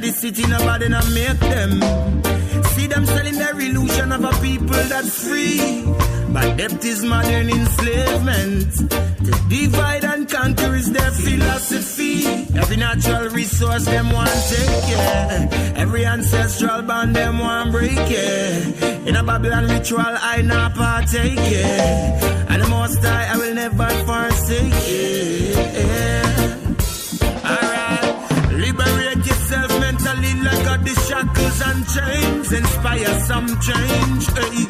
the city, nobody not make them. See them selling their illusion of a people that's free. But debt is modern enslavement. To divide and conquer is their philosophy. Every natural resource them want take, yeah. Every ancestral bond them want break, yeah. In a Babylon ritual I not partake, yeah. And the most I will never forsake, yeah. Alright, liberate yourself mentally, let go the shackles and chains. Inspire some change, hey.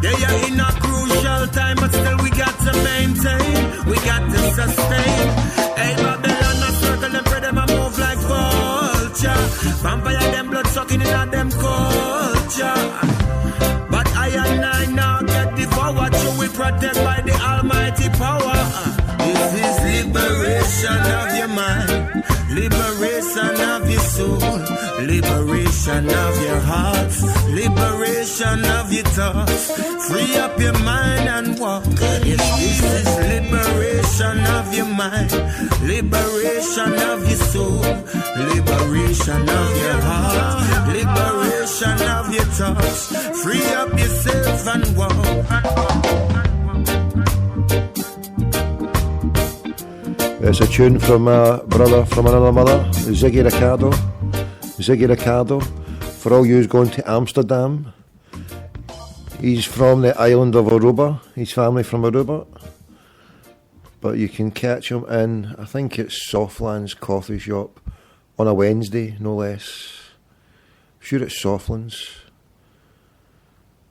They are in a crucial time, but still we got to maintain. We got to sustain. Hey, Babylon, a circle them, pray them a move like vulture. Vampire them blood sucking in at them culture. But I and I now get devoured, so we protect by the almighty power. This is liberation of your mind, liberation of your soul, liberation of your heart, liberation of your thoughts. Free up your mind and walk. Yes, this is liberation of your mind, liberation of your soul, liberation of your heart, liberation of your thoughts. Free up yourself and walk. It's a tune from a brother from another mother, Ziggy Ricardo. Ziggy Ricardo. For all yous going to Amsterdam, he's from the island of Aruba. His family from Aruba. But you can catch him in, I think it's Softland's coffee shop on a Wednesday, no less. I'm sure it's Softland's.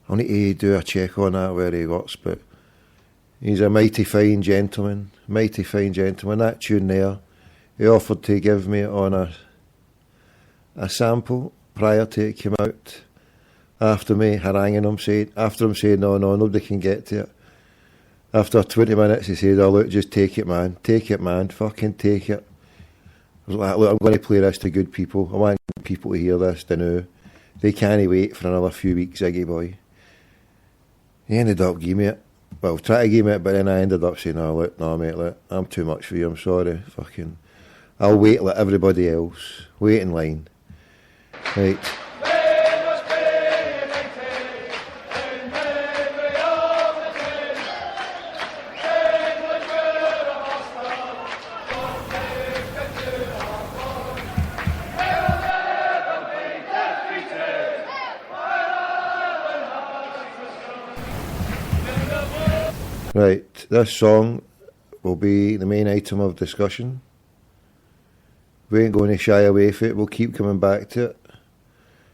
I'll need to do a check on that where he works, but he's a mighty fine gentleman. Mighty fine gentleman. That tune there, he offered to give me on a sample prior to it came out. After me haranguing him, after him saying no, nobody can get to it. After 20 minutes he said, oh look, just take it man, fucking take it. I was like, look, I'm going to play this to good people. I want people to hear this, to know. They can't wait for another few weeks, Ziggy boy. He ended up giving me it. Well, try to give me it, but then I ended up saying, oh, look, no, mate, look, I'm too much for you, I'm sorry, fucking. I'll wait like everybody else. Wait in line. Right. Right, this song will be the main item of discussion. We ain't going to shy away from it, we'll keep coming back to it.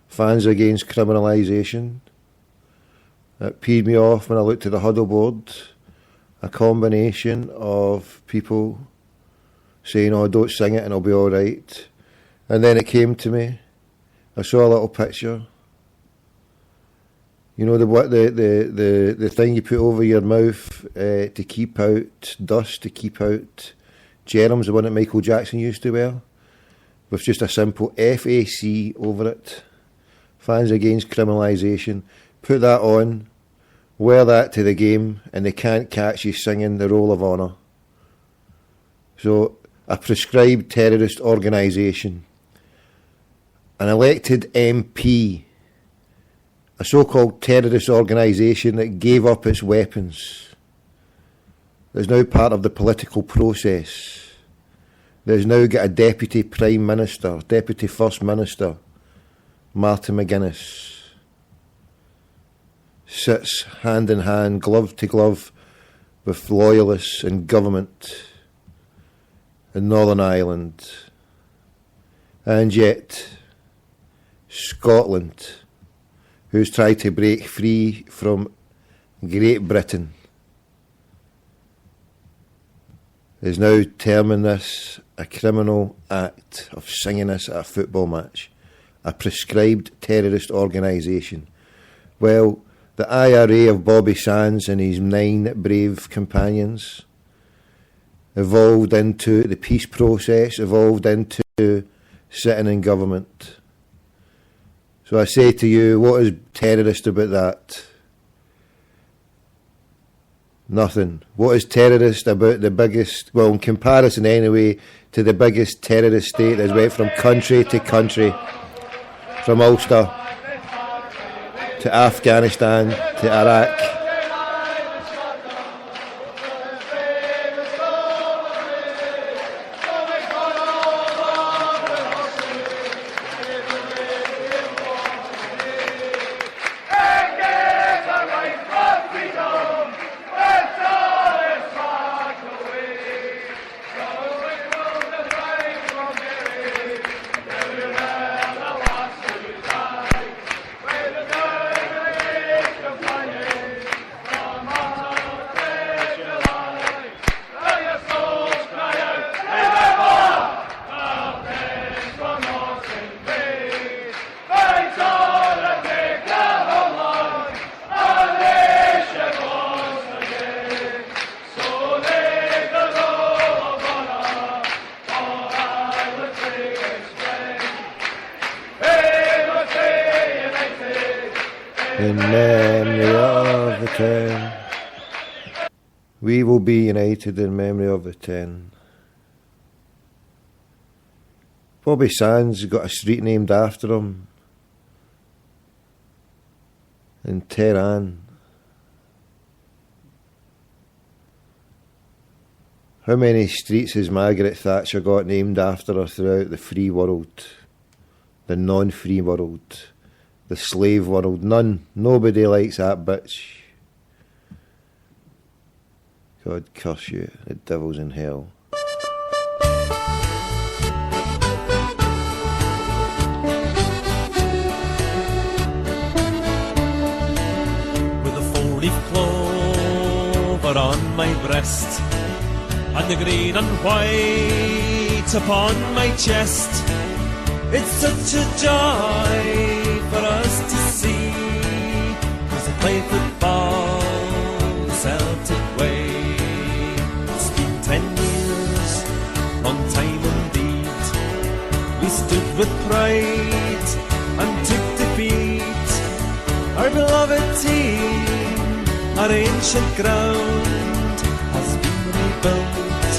Fans against criminalisation. It peed me off when I looked at the huddle board. A combination of people saying, oh, don't sing it and it'll be alright. And then it came to me. I saw a little picture. You know the thing you put over your mouth to keep out dust, to keep out germs, the one that Michael Jackson used to wear, with just a simple FAC over it. Fans against criminalisation. Put that on, wear that to the game, and they can't catch you singing the Roll of Honour. So, a prescribed terrorist organisation, an elected MP, a so-called terrorist organisation that gave up its weapons, is now part of the political process. There's now got a Deputy Prime Minister, Deputy First Minister, Martin McGuinness, sits hand in hand, glove to glove, with loyalists and government in Northern Ireland. And yet, Scotland, who's tried to break free from Great Britain, is now terming this a criminal act of singing this at a football match, a prescribed terrorist organisation. Well, the IRA of Bobby Sands and his 9 brave companions evolved into the peace process, evolved into sitting in government. So I say to you, what is terrorist about that? Nothing. What is terrorist about the biggest, well, in comparison anyway, to the biggest terrorist state that's went from country to country, from Ulster to Afghanistan to Iraq. In memory of the 10. We will be united in memory of the 10. Bobby Sands got a street named after him in Tehran. How many streets has Margaret Thatcher got named after her throughout the free world, the non-free world, the slave world? None. Nobody likes that bitch. God curse you, the devil's in hell. With a 4-leaf clover on my breast, and the green and white upon my chest, it's such a joy for us to see, 'cause I play football the Celtic way. It's been 10 years, long time indeed. We stood with pride and took defeat. Our beloved team, our ancient ground, has been rebuilt,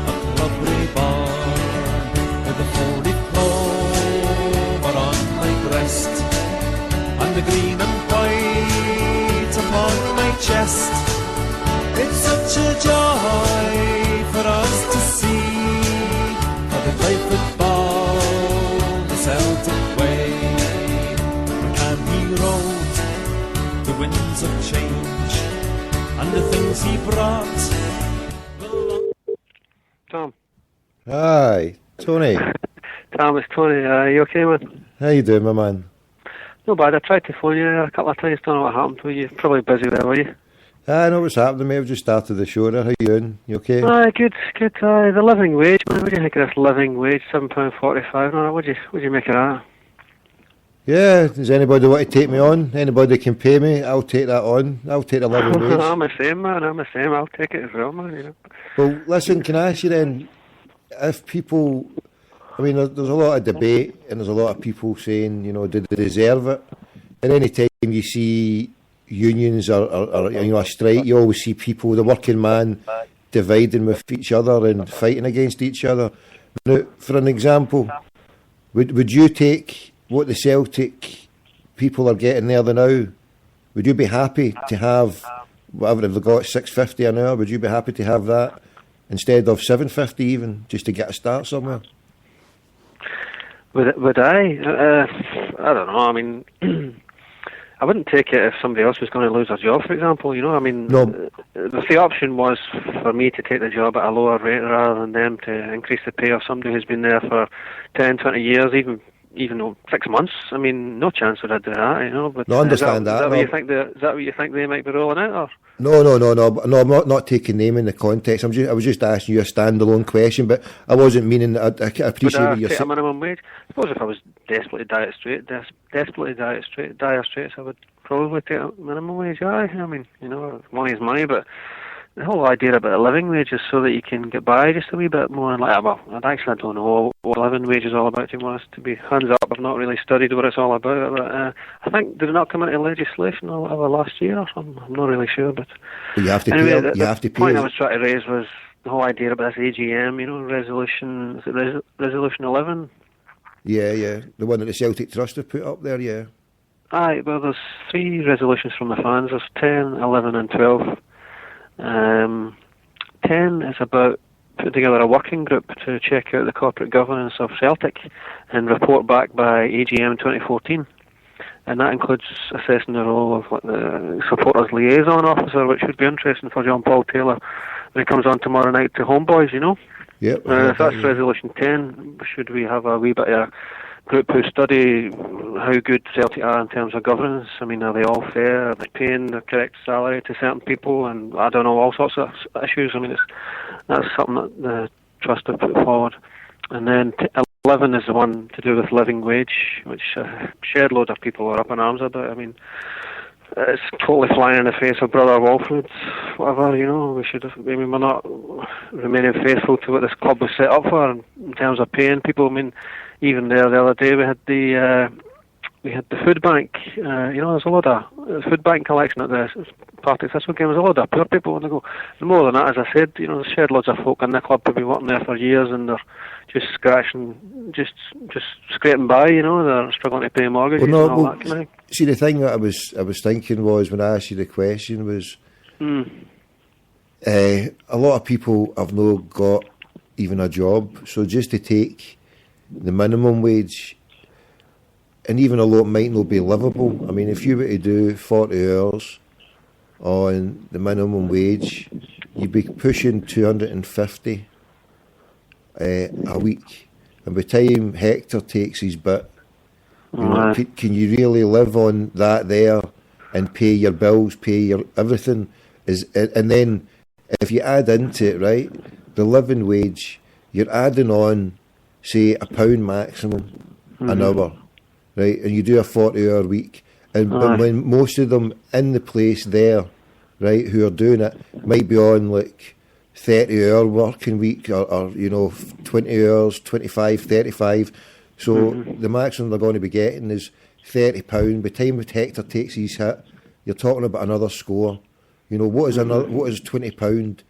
a club reborn, with a 4-leaf clover on my breast, and the green and white upon my chest. It's such a joy for us to see, for they play football the Celtic way. And he rode the winds of change, and the things he brought. Tom. Aye, Tony. Tom, it's Tony. You okay, man? How you doing, my man? No bad. I tried to phone you a couple of times. Don't know what happened to you. You're probably busy there, were you? I know what's happening, mate. I've just started the show there. How you doing? You okay? Good. The living wage, man. What do you think of this living wage? £7.45. No, what do you make of that? Yeah, does anybody want to take me on? Anybody can pay me, I'll take that on. I'll take the living wage. I'm the same, man. I'm the same. I'll take it as well, man. You know. Well, listen, can I ask you then, if people, I mean, there's a lot of debate and there's a lot of people saying, you know, did they deserve it? And any time you see unions or you know, a strike, you always see people, the working man, dividing with each other and fighting against each other. Now, for an example, would you take what the Celtic people are getting there now? Would you be happy to have whatever if they got $6.50 an hour? Would you be happy to have that instead of $7.50 even, just to get a start somewhere? Would I? I don't know. I mean, I wouldn't take it if somebody else was going to lose their job, for example. You know, I mean, no. If the option was for me to take the job at a lower rate rather than them to increase the pay of somebody who's been there for 10, 20 years, even though 6 months, I mean, no chance would I do that, you know. But no, I understand that. Is that no. what you think they might be rolling out, or? No. I'm not taking name in the context. I was just asking you a standalone question, but I wasn't meaning. I appreciate what you're saying. A minimum wage. I suppose if I was desperately dire straits, I would probably take a minimum wage. Aye, I mean, you know, money is money, but the whole idea about a living wage is so that you can get by just a wee bit more. And like, well, I don't know what living wage is all about, to be honest. To be hands up, I've not really studied what it's all about. But I think, did it not come into legislation over last year or something? I'm not really sure. But you have to anyway, pay. The point I was trying to raise was the whole idea about this AGM, you know, resolution 11. Yeah. The one that the Celtic Trust have put up there, yeah. Aye, well, there's 3 resolutions from the fans. There's 10, 11 and 12. 10 is about putting together a working group to check out the corporate governance of Celtic and report back by AGM 2014. And that includes assessing the role of the supporters liaison officer, which would be interesting for John Paul Taylor when he comes on tomorrow night to Homeboys, you know. Yep. If that's Resolution 10, should we have a wee bit of a group who study how good Celtic are in terms of governance? I mean, are they all fair? Are they paying the correct salary to certain people? And I don't know, all sorts of issues. I mean, that's something that the Trust have put forward. And then 11 is the one to do with living wage, which a shared load of people are up in arms about. I mean, it's totally flying in the face of Brother Walford's whatever, you know. We're not remaining faithful to what this club was set up for in terms of paying people. I mean, even there the other day we had the food bank. You know, there's a lot of food bank collection at the Partick Thistle game. There's a lot of poor people when they go. And more than that, as I said, you know, there's shared loads of folk in the club who've been working there for years and they're just just scraping by, you know. They're struggling to pay mortgages and all that kind of thing. See, the thing that I was thinking was, when I asked you the question, was a lot of people have not got even a job, so just to take the minimum wage, and even a lot might not be livable. I mean, if you were to do 40 hours on the minimum wage, you'd be pushing 250 a week. And by the time Hector takes his bit, you know, can you really live on that there and pay your bills, pay your everything? And then if you add into it, right, the living wage, you're adding on, say, £1 maximum an hour, right, and you do a 40-hour week, and but when most of them in the place there, right, who are doing it, might be on like 30-hour working week, or you know, 20 hours, 25, 35. So the maximum they're going to be getting is £30. By the time Hector takes his hit, you're talking about another score. You know, what is £20?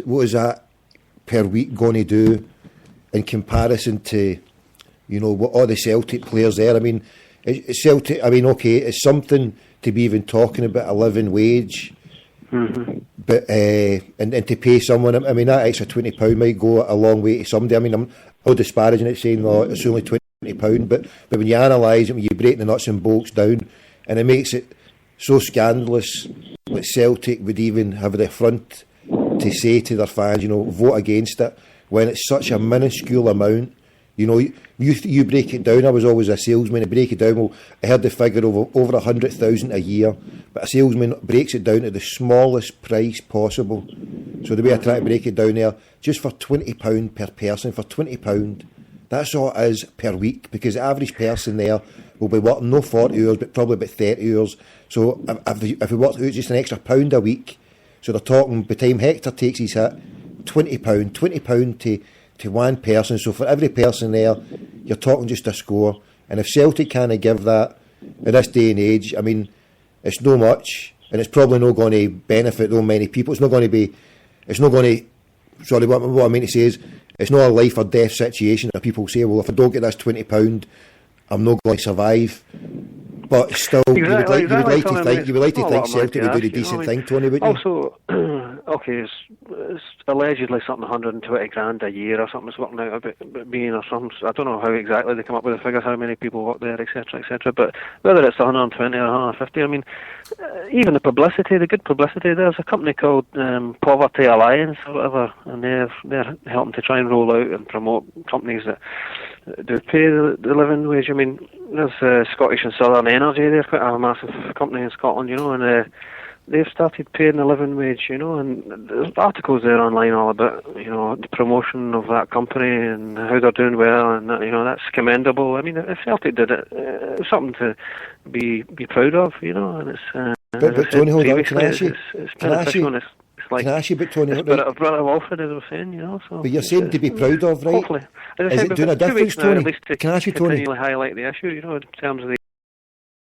What is that per week going to do in comparison to, you know, what all the Celtic players there? I mean, Celtic. I mean, okay, it's something to be even talking about a living wage. But and to pay someone, I mean, that extra £20 might go a long way to somebody. I mean, I'm not disparaging it, saying it's only £20, but when you analyse it, when you break the nuts and bolts down, and it makes it so scandalous that Celtic would even have the front to say to their fans, you know, vote against it, when it's such a minuscule amount. You know, you break it down. I was always a salesman. I break it down. Well, I heard the figure of over 100,000 a year, but a salesman breaks it down to the smallest price possible. So the way I try to break it down there, just for £20 per person, for £20, that's all it is per week, because the average person there will be working no 40 hours, but probably about 30 hours. So if we work out just an extra £1 a week, so they're talking, by the time Hector takes his hit, £20 to one person. So for every person there, you're talking just a score. And if Celtic can't give that in this day and age, I mean, it's no much, and it's probably not going to benefit so many people. Sorry, what I mean to say is, it's not a life or death situation that people say, well, if I don't get this £20, I'm not going to survive. But still, you would like to think Celtic would do the decent thing, Tony, wouldn't you? Also, okay, it's allegedly something 120 grand a year or something. It's working out about being or something. I don't know how exactly they come up with the figures, how many people work there, etc., etc. But whether it's 120 or 150, I mean, even the publicity, the good publicity. There's a company called Poverty Alliance or whatever, and they're helping to try and roll out and promote companies that do pay the living wage. I mean, there's Scottish and Southern Energy. They're quite a massive company in Scotland, you know, and they've started paying the living wage, you know, and there's articles there online all about, you know, the promotion of that company and how they're doing well, and you know, that's commendable. I mean, if Celtic did it, it's something to be proud of, you know, and it's. But Tony, hold on, can I ask you? Like, can I ask you, but Tony, it's Brother Walford, as I was saying, you know. So but you're saying to be proud of, right? Hopefully, is it doing a difference, Tony? Can I ask you, Tony? Continually highlight the issue, you know, in terms of the